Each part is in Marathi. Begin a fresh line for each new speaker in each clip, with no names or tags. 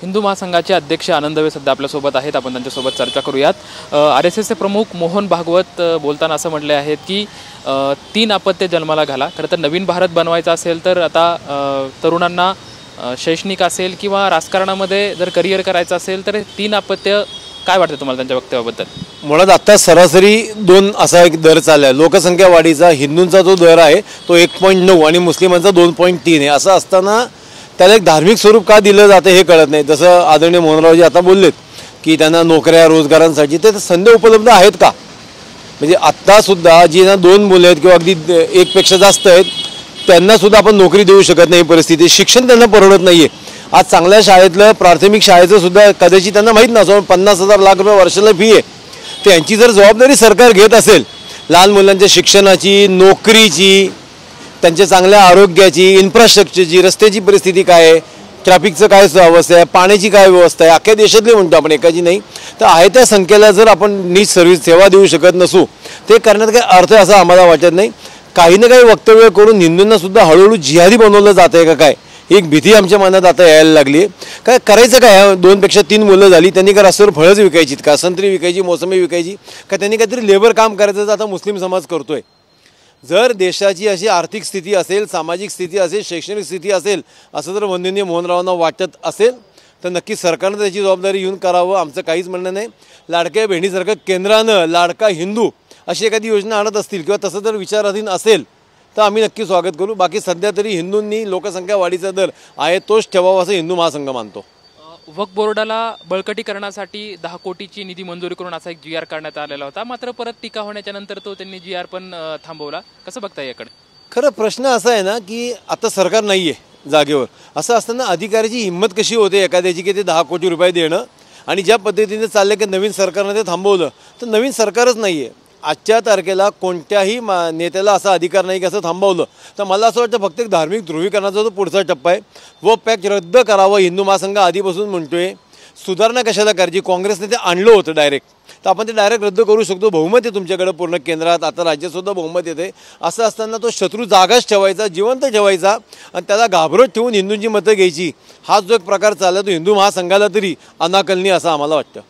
हिंदू महासंघाचे अध्यक्ष आनंद दवे सध्या आपल्यासोबत आहेत। आपण त्यांच्यासोबत चर्चा करूयात। RSSचे प्रमुख मोहन भागवत बोलताना असं म्हटले आहेत की 3 अपत्य जन्माला घाला। खरं तर नवीन भारत बनवायचा असेल तर आता तरुणांना शैक्षणिक असेल किंवा राजकारणामध्ये जर करिअर करायचं असेल तर 3 अपत्य काय वाटतं तुम्हाला त्यांच्या वक्तव्याबद्दल?
मुळात आता सरासरी 2 असा एक दर चालला आहे। लोकसंख्या वाढीचा हिंदूंचा जो दर आहे तो 1.9 आणि मुस्लिमांचा 2.3 आहे। असं असताना त्याला एक धार्मिक स्वरूप का दिलं जातं हे कळत नाही। जसं आदरणीय मोहनरावजी आता बोललेत की त्यांना नोकऱ्या रोजगारांसाठी ते संधी उपलब्ध आहेत का? म्हणजे आत्तासुद्धा जी ना 2 मुलं आहेत किंवा अगदी 1 पेक्षा जास्त आहेत त्यांनासुद्धा आपण नोकरी देऊ शकत नाही परिस्थिती। शिक्षण त्यांना परवडत नाही आहे। आज चांगल्या शाळेतलं प्राथमिक शाळेचं सुद्धा कदाचित त्यांना माहीत नसो 50,000 लाख रुपये वर्षाला फी आहे। त्यांची जर जबाबदारी सरकार घेत असेल लहान मुलांच्या शिक्षणाची, नोकरीची, त्यांच्या चांगल्या आरोग्याची, इन्फ्रास्ट्रक्चरची, रस्त्याची परिस्थिती काय आहे, ट्रॅफिकचं काय अवस्था आहे, पाण्याची काय व्यवस्था आहे, अख्ख्या देशातली म्हणतो आपण एकाची नाही तर आहे त्या संख्येला जर आपण नीट सर्व्हिस सेवा देऊ शकत नसू ते करण्यात काही अर्थ असं आम्हाला वाटत नाही। काही ना काही वक्तव्य करून हिंदूंना सुद्धा हळूहळू जिहादी बनवलं जातं आहे का काय एक भीती आमच्या मनात आता यायला लागली आहे। काय करायचं काय? 2 पेक्षा 3 मुलं झाली त्यांनी का रस्त्यावर फळंच विकायचीत का, संत्री विकायची, मोसंबी विकायची का, त्यांनी काहीतरी लेबर काम करायचं आता मुस्लिम समाज करतोय। जर देशाची अशी आर्थिक स्थिती असेल, सामाजिक स्थिती असेल, शैक्षणिक स्थिती असेल असं जर वंदनीय मोहनरावांना वाटत असेल तर नक्की सरकारनं त्याची जबाबदारी येऊन करावं। आमचं काहीच म्हणणं नाही। लाडक्या बहिणीसारखं केंद्रानं लाडका हिंदू अशी एखादी योजना आणत असतील किंवा तसं जर विचाराधीन असेल तर आम्ही नक्की स्वागत करू। बाकी सध्या तरी हिंदूंनी लोकसंख्या वाढीचा दर आहे तोच ठेवावा असं हिंदू महासंघ मानतो।
वक्फ बोर्डाला बळकटीकरणासाठी 10 कोटीची निधी मंजुरी करून असा एक GR काढण्यात आलेला होता, मात्र परत टीका होण्याच्या नंतर तो त्यांनी GR पण थांबवला। कसं बघताय याकडे?
खरं प्रश्न असा आहे ना की आता सरकार नाही आहे जागेवर, असं असताना अधिकाऱ्याची हिंमत कशी होते एखाद्याची की ते 10 कोटी रुपये देणं आणि ज्या पद्धतीने चाललं की नवीन सरकारनं ते थांबवलं तर नवीन सरकारच नाही आहे। आजच्या तारखेला कोणत्याही नेत्याला असा अधिकार नाही की असं थांबवलं तर मला असं वाटतं फक्त एक धार्मिक ध्रुवीकरणाचा जो पुढचा टप्पा आहे व पॅक रद्द करावं हिंदू महासंघ आधीपासून म्हणतोय। सुधारणा कशाला करायची? काँग्रेसने ते आणलं होतं डायरेक्ट तर आपण ते डायरेक्ट रद्द करू शकतो। बहुमत आहे तुमच्याकडे पूर्ण केंद्रात, आता राज्यातसुद्धा बहुमत येते। असं असताना तो शत्रू जागाच ठेवायचा, जिवंत ठेवायचा आणि त्याला घाबरत ठेवून हिंदूंची मतं घ्यायची हा जो एक प्रकार चालला तो हिंदू महासंघाला तरी अनाकलनीय असं आम्हाला वाटतं।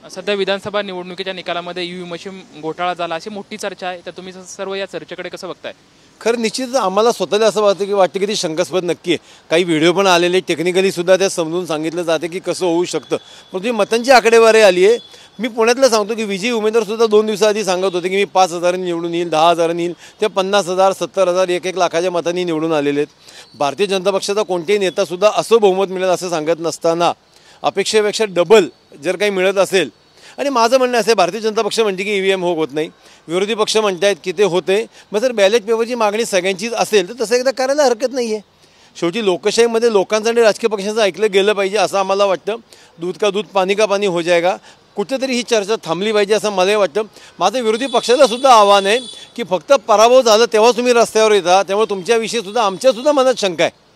सध्या विधानसभा निवडणुकीच्या निकालामध्ये EVM मशीन घोटाळा झाला अशी मोठी चर्चा आहे, तर तुम्ही सर्व या चर्चेकडे कसं बघताय?
खरं निश्चितच आम्हाला स्वतःला असं वाटतं की ती शंकास्पद नक्की आहे। काही व्हिडिओ पण आलेले टेक्निकली सुद्धा त्या समजून सांगितलं जाते की कसं होऊ शकतं। पण तुम्ही मतांची आकडेवारी आली आहे। मी पुण्यातलं सांगतो की विजयी उमेदवारसुद्धा 2 दिवसाआधी सांगत होते की मी 5,000 निवडून येईल, 10,000 येईल, ते 50,000, 70,000, 1-1 लाखाच्या मतांनी निवडून आलेले आहेत। भारतीय जनता पक्षाचा कोणतेही नेतासुद्धा असं बहुमत मिळेल असं सांगत नसताना अपेक्षेपेक्षा डबल जर काही मिळत असेल आणि माझं म्हणणं असं आहे भारतीय जनता पक्ष म्हणते की EVM होत नाही, विरोधी पक्ष म्हणतायत की ते होते, मग जर बॅलेट पेपरची मागणी सगळ्यांचीच असेल तर तसं एकदा करायला हरकत नाही आहे। शेवटी लोकशाहीमध्ये लोकांचं आणि राजकीय पक्षांचं ऐकलं गेलं पाहिजे असं आम्हाला वाटतं। दूध का दूध पाणी का पाणी हो जाएगा कुठेतरी ही चर्चा थांबली पाहिजे असं मलाही वाटतं। माझं विरोधी पक्षाला सुद्धा आव्हान आहे की फक्त पराभव झालं तेव्हा तुम्ही रस्त्यावर येता, त्यामुळे तुमच्याविषयी सुद्धा आमच्यासुद्धा मनात शंका आहे।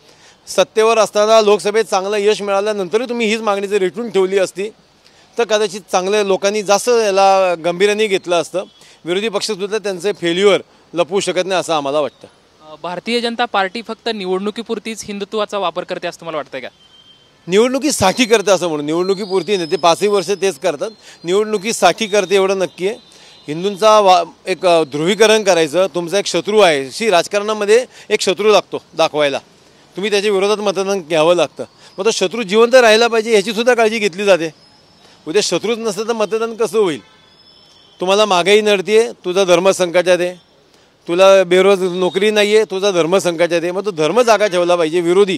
सत्तेवर असताना लोकसभेत चांगलं यश मिळाल्यानंतरही तुम्ही हीच मागणी जर रेटून ठेवली असती तर कदाचित चांगल्या लोकांनी जास्त याला गंभीराने घेतलं असतं। विरोधी पक्षसुद्धा त्यांचे फेल्युअर लपवू शकत नाही असं आम्हाला वाटतं।
भारतीय जनता पार्टी फक्त निवडणुकीपुरतीच हिंदुत्वाचा वापर करते असं तुम्हाला वाटतंय का?
निवडणुकीसाठी करते असं म्हणून, निवडणुकीपुरती नाही, ते 5ही वर्ष तेच करतात, निवडणुकीसाठी करते एवढं नक्की आहे। हिंदूंचा एक ध्रुवीकरण करायचं, तुमचा एक शत्रू आहे राजकारणामध्ये एक शत्रू लागतो दाखवायला, तुम्ही त्याच्या विरोधात मतदान घ्यावं लागतं। मग तो शत्रू जिवंत राहायला पाहिजे याचीसुद्धा काळजी घेतली जाते। उद्या शत्रूच नसतं तर मतदान कसं होईल? तुम्हाला महागाई नडते आहे, तुझा धर्म संकटात आहे, तुला नोकरी नाही आहे, तुझा धर्म संकटात आहे, मग तो धर्म जागा ठेवला पाहिजे। विरोधी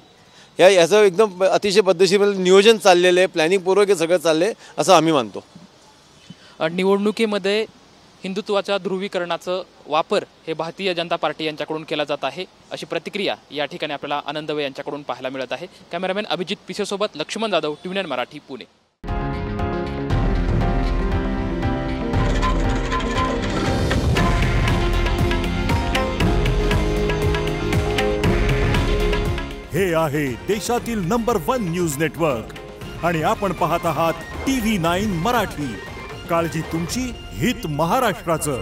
याचं एकदम अतिशय पद्धतशीर नियोजन चाललेलं आहे, प्लॅनिंगपूर्वक हे सगळं चाललं आहे असं आम्ही मानतो।
निवडणुकीमध्ये हिंदुत्वाच्या ध्रुवीकरणाचं वापर हे भारतीय जनता पार्टी यांच्याकडून केला जात आहे अशी प्रतिक्रिया या ठिकाणी आपल्याला आनंद दवे यांच्याकडून पाहायला मिळत आहे। कॅमेरामॅन अभिजित पिसेसोबत लक्ष्मण जाधव, TV9 मराठी, पुणे।
हे आहे देशातील नंबर 1 न्यूज नेटवर्क आणि आपण पाहत आहात TV9 मराठी। काळजी तुमची, हित महाराष्ट्राचं।